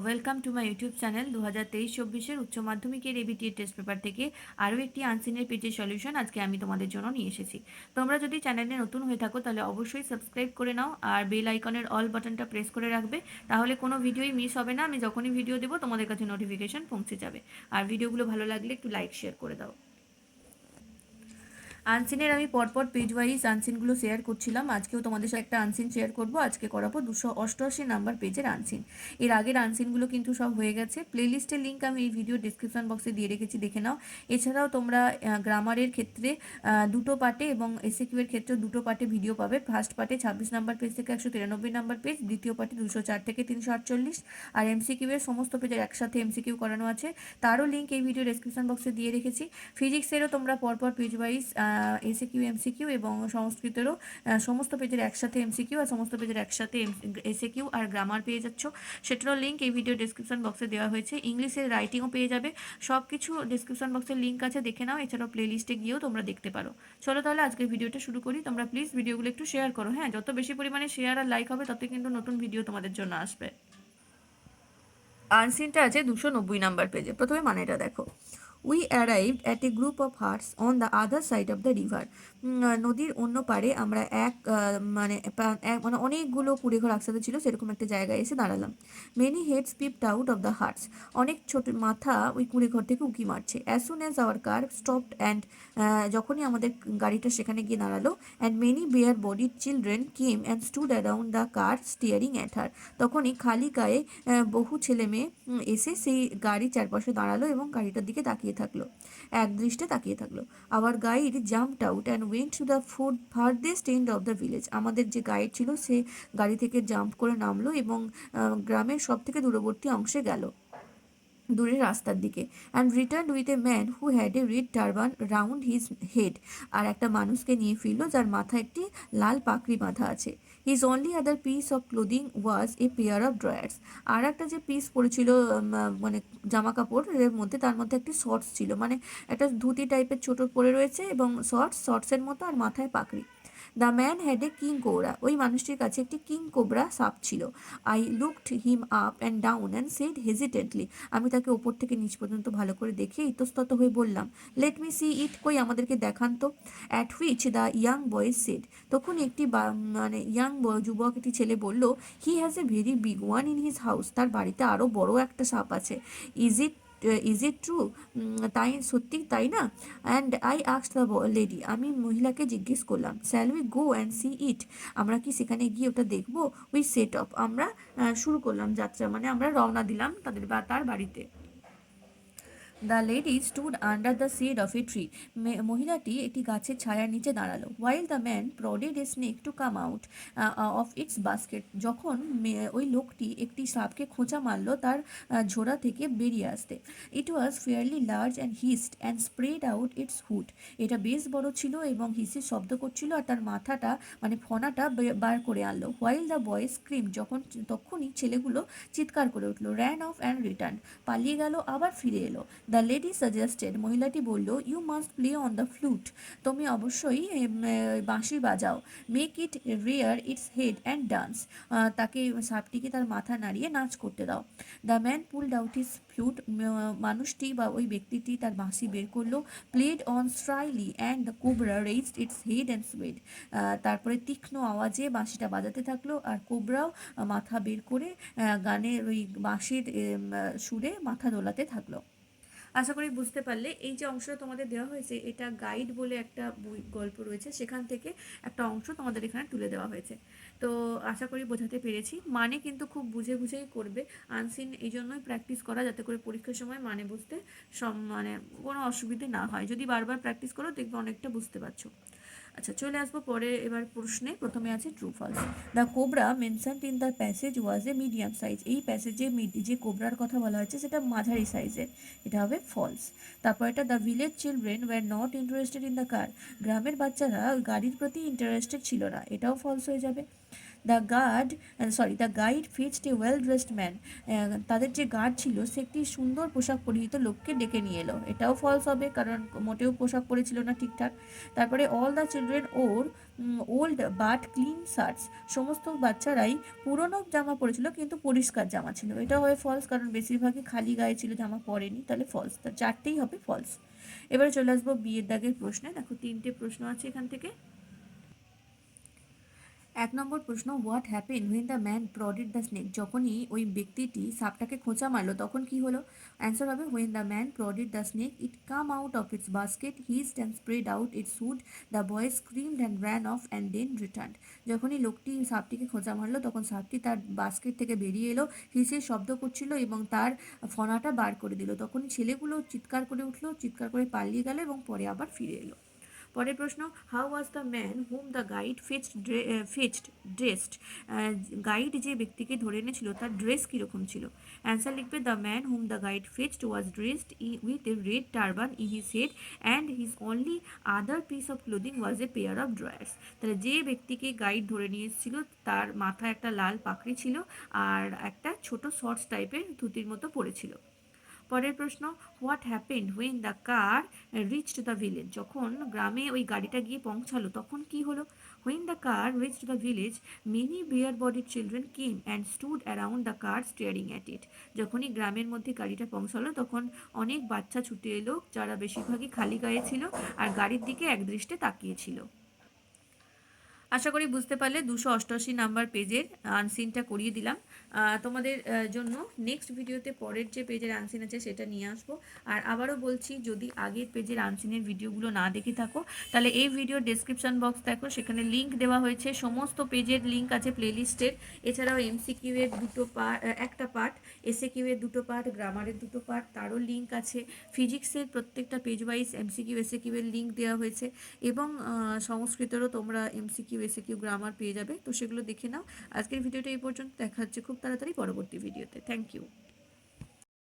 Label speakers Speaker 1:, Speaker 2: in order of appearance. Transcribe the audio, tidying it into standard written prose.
Speaker 1: Welcome to my YouTube channel 2023-24 উচ্চ মাধ্যমিকের ABT test paper থেকে আরও একটি আনসিনের পেজের সলিউশন আজকে আমি তোমাদের জন্য নিয়ে এসেছি। তোমরা যদি চ্যানেলে নতুন হয়ে থাকো তাহলে অবশ্যই সাবস্ক্রাইব করে নাও আর বেল আইকনের অল বাটনটা প্রেস করে রাখবে, তাহলে কোনো ভিডিওই মিস হবে না। আমি যখনই ভিডিও দেবো তোমাদের কাছে নোটিফিকেশন পৌঁছে যাবে। আর ভিডিওগুলো ভালো লাগলে একটু লাইক শেয়ার করে দাও। আনসিনের আমি পরপর পেজ ওয়াইজ আনসিনগুলো শেয়ার করছিলাম, আজকেও তোমাদের সাথে একটা আনসিন শেয়ার করব। আজকে করাবো 288 নাম্বার পেজের আনসিন। এর আগের আনসিনগুলো কিন্তু সব হয়ে গেছে। প্লেলিস্টের লিঙ্ক আমি এই ভিডিও ডিসক্রিপশন বক্সে দিয়ে রেখেছি, দেখে নাও। এছাড়াও তোমরা গ্রামারের ক্ষেত্রে দুটো পার্টে এবং এসএকিউ এর ক্ষেত্রে দুটো পার্টে ভিডিও পাবে। ফার্স্ট পার্টে 26 নাম্বার পেজ থেকে 193 নাম্বার পেজ, দ্বিতীয় পার্টে 204 থেকে 348, আর এমসিকিউ এর সমস্ত পেজের একসাথে এমসিকিউ করানো আছে, তারও লিঙ্ক এই ভিডিও ডিসক্রিপশন বক্সে দিয়ে রেখেছি। ফিজিক্সেরও তোমরা পরপর পেজ ওয়াইজ এসিকিউ এমসিকিউ এবং সংস্কৃতেরও সমস্ত পেজের একসাথে এমসিকিউ আর সমস্ত পেজের একসাথে এসিকিউ আর গ্রামার পেয়ে যাচ্ছ, সেটারও লিঙ্ক এই ভিডিও ডিসক্রিপশন বক্সে দেওয়া হয়েছে। ইংলিশের রাইটিংও পেয়ে যাবে, সব কিছু ডিসক্রিপশন বক্সের লিঙ্ক আছে, দেখে নাও। এছাড়াও প্লেলিস্টে গিয়েও তোমরা দেখতে পারো। চলো তাহলে আজকের ভিডিওটা শুরু করি। তোমরা প্লিজ ভিডিওগুলো একটু শেয়ার করো, হ্যাঁ, যত বেশি পরিমাণে শেয়ার আর লাইক হবে তত কিন্তু নতুন ভিডিও তোমাদের জন্য আসবে। আনসিনটা আছে 290 নাম্বার পেজে। প্রথমে মানেটা দেখো। We arrived at a group of hearts on the other side of the river. নদীর অন্য পারে আমরা মানে অনেকগুলো কুড়েঘর একসাথে ছিল সেরকম একটা জায়গায় এসে দাঁড়ালাম। Many heads peeped out of the huts. অনেক ছোট মাথা ওই কুড়েঘর থেকে উঁকি মারছে। As soon as our car stopped and, যখনই আমাদের গাড়িটা সেখানে গিয়ে দাঁড়ালো, and many bare bodied children came and stood around the car staring at her. তখনই খালি গায়ে বহু ছেলে মেয়ে এসে সেই গাড়ির চারপাশে দাঁড়ালো এবং গাড়িটার দিকে তাকিয়ে থাকলো, এক দৃষ্টে তাকিয়ে থাকলো। Hour guide jumped out and went to the farthest end of the village. আমাদের যে গাইড ছিল সে গাড়ি থেকে জাম্প করে নামলো এবং গ্রামের সব থেকে দূরবর্তী অংশে গেল, দূরের রাস্তার দিকে। And return with a man who had a red turban round his head. আর একটা মানুষকে নিয়ে ফিরলো যার মাথায় একটি লাল পাকড়ি বাঁধা আছে। His only other piece of clothing was a pair of drawers. আর একটা যে পিস পরেছিল, মানে জামা কাপড়ের মধ্যে, তার মধ্যে একটি শর্টস ছিল, মানে একটা ধুতি টাইপের ছোট পরে রয়েছে এবং শর্টসের মতো, আর মাথায় পাকড়ি। The man had a king cobra. ওই মানুষটির কাছে একটি কিং কোবরা সাপ ছিল। I looked him up and down and said hesitantly. আমি তাকে ওপর থেকে নিচ পর্যন্ত ভালো করে দেখে ইতস্তত হয়ে বললাম, লেট মি সি ইট, কই আমাদেরকে দেখান তো। At which the young boys said. তখন একটি মানে যুবক, একটি ছেলে বলল, he has a very big one in his house. তার বাড়িতে আরও বড় একটা সাপ আছে। Is it true? তাই সত্যি তাই না? And I asked the lady. আমি মহিলাকে জিজ্ঞেস করলাম, shall we go and see it? আমরা কি সেখানে গিয়ে ওটা দেখবো? We set off. আমরা শুরু করলাম যাত্রা, মানে আমরা রওনা দিলাম তার বাড়িতে। The lady stood under the shade of a tree. মহিলাটি একটি গাছের ছায়ার নিচে দাঁড়ালো। While the man prodded a snake to come out of its basket. যখন ওই লোকটি একটি সাপকে খোঁচা মারল তার ঝোড়া থেকে বেরিয়ে আসতে। It was fairly large and hissed and spread out its hood. এটা বেশ বড় ছিল এবং হিসের শব্দ করছিল আর তার মাথাটা, মানে ফনাটা বার করে আনলো। While the boys scream. তখনই ছেলেগুলো চিৎকার করে উঠলো। Ran off and return. পালিয়ে গেল আবার ফিরে এলো। The lady suggested. মহিলাটি বলল, you must play on the flute. তুমি অবশ্যই বাঁশি বাজাও। Make it rear its head and dance. তাকে, সাপটিকে তার মাথা নাড়িয়ে নাচ করতে দাও। The man pulled out his flute. মানুষটি বা ওই ব্যক্তিটি তার বাঁশি বের করলো। Played on shrilly and the cobra raised its head and swayed. তারপরে তীক্ষ্ণ আওয়াজে বাঁশিটা বাজাতে থাকলো আর কোবরাও মাথা বের করে গানের ওই বাঁশির সুরে মাথা দোলাতে থাকলো। আশা করি বুঝতে পারলে। এই যে অংশটা তোমাদের দেওয়া হয়েছে এটা গাইড বলে একটা বই গল্প রয়েছে, সেখান থেকে একটা অংশ তোমাদের এখানে তুলে দেওয়া হয়েছে। তো আশা করি বোঝাতে পেরেছি। মানে কিন্তু খুব বুঝে বুঝেই করবে। আনসিন এই জন্যই প্র্যাকটিস করা, যাতে করে পরীক্ষার সময় মানে বুঝতে মানে কোনো অসুবিধে না হয়। যদি বারবার প্র্যাকটিস করো দেখবে অনেকটা বুঝতে পারছো। আচ্ছা, চলে আসবো পরে এবার প্রশ্নে। প্রথমে আছে true false. The cobra mentioned in the passage was a medium size. এই প্যাসেজে যে কোবরার কথা বলা হয়েছে সেটা মাঝারি সাইজের, এটা হবে ফলস। তারপর এটা the village children wire not interested in the car. গ্রামের বাচ্চারা গাড়ির প্রতি ইন্টারেস্টেড ছিল না, এটাও ফলস হয়ে যাবে। The guide fetched a well dressed man. তাদের যে গার্ড ছিল সে একটি সুন্দর পোশাক পরিহিত লোককে ডেকে নিয়ে এলো। এটাও ফলস হবে, কারণ মোটেও পোশাক পরেছিল না ঠিকঠাক। তারপরে all the children wore old but clean shirts. সমস্ত বাচ্চারাই পুরনো জামা পরেছিল কিন্তু পরিষ্কার জামা ছিল। এটা হয় ফলস, কারণ বেশিরভাগই খালি গায়ে ছিল, জামা পরেনি, তাহলে ফলস। তার চারটেই হবে ফলস। এবারে চলে আসবো বিয়ের দাগের প্রশ্নে। দেখো 3টে প্রশ্ন আছে এখান থেকে। 1 নম্বর প্রশ্ন, what happen when the man prodded the snake. যখনই ওই ব্যক্তিটি সাপটাকে খোঁচা মারলো তখন কি হলো? অ্যান্সার হবে when the man prodded the snake it come out of its basket hissed and spread out its hood the boy screamed and ran off and then return. যখনই লোকটি সাপটিকে খোঁচা মারলো তখন সাপটি তার বাস্কেট থেকে বেরিয়ে এলো, হিসের শব্দ করছিল এবং তার ফনাটা বার করে দিল। তখনই ছেলেগুলো চিৎকার করে উঠলো, চিৎকার করে পালিয়ে গেল এবং পরে আবার ফিরে এলো। পরের প্রশ্ন, how was the man whom the guide fetched dressed. Guide যে ব্যক্তিকে ধরে এনেছিল তার ড্রেস কীরকম ছিল? অ্যান্সার লিখবে, the man whom the guide fetched was dressed with a red turban in his head and his only other piece of clothing was a pair of drawers. তাহলে যে ব্যক্তিকে গাইড ধরে নিয়ে এসেছিল তার মাথায় একটা লাল পাকড়ি ছিল আর একটা ছোট শর্টস টাইপের ধুতির মতো পড়েছিল। পরের প্রশ্ন, what happened when the car reached the village. যখন গ্রামে ওই গাড়িটা গিয়ে পৌঁছালো তখন কি হলো? When the car reached the village many bare bodied children came and stood around the car staring at it. যখনই গ্রামের মধ্যে গাড়িটা পৌঁছালো তখন অনেক বাচ্চা ছুটে এলো, যারা বেশিরভাগই খালি গায়ে ছিল আর গাড়ির দিকে একদৃষ্টে তাকিয়েছিল। আশা করি বুঝতে পারলে। 288 নাম্বার পেজের আনসিনটা করিয়ে দিলাম তোমাদের জন্য। নেক্সট ভিডিওতে পরের যে পেজের আনসিন আছে সেটা নিয়ে আসবো। আর আবারও বলছি, যদি আগের পেজের আনসিনের ভিডিওগুলো না দেখে থাকো তাহলে এই ভিডিওর ডেসক্রিপশন বক্স দেখো, সেখানে লিঙ্ক দেওয়া হয়েছে, সমস্ত পেজের লিঙ্ক আছে প্লেলিস্টের। এছাড়াও এমসিকিউ এর একটা পার্ট, এসএকিউ এর 2টো পার্ট, গ্রামারের 2টো পার্ট, তারও লিঙ্ক আছে। ফিজিক্সের প্রত্যেকটা পেজ ওয়াইজ এমসিকিউ এসএকিউ এর লিঙ্ক দেওয়া হয়েছে এবং সংস্কৃতেরও তোমরা এমসিকিউ এসএকিউ গ্রামার পেয়ে যাবে, তো সেগুলো দেখে নাও। আজকের ভিডিওটা এই পর্যন্ত, দেখা হচ্ছে খুব তাড়াতাড়ি পরবর্তী ভিডিওতে। Thank you.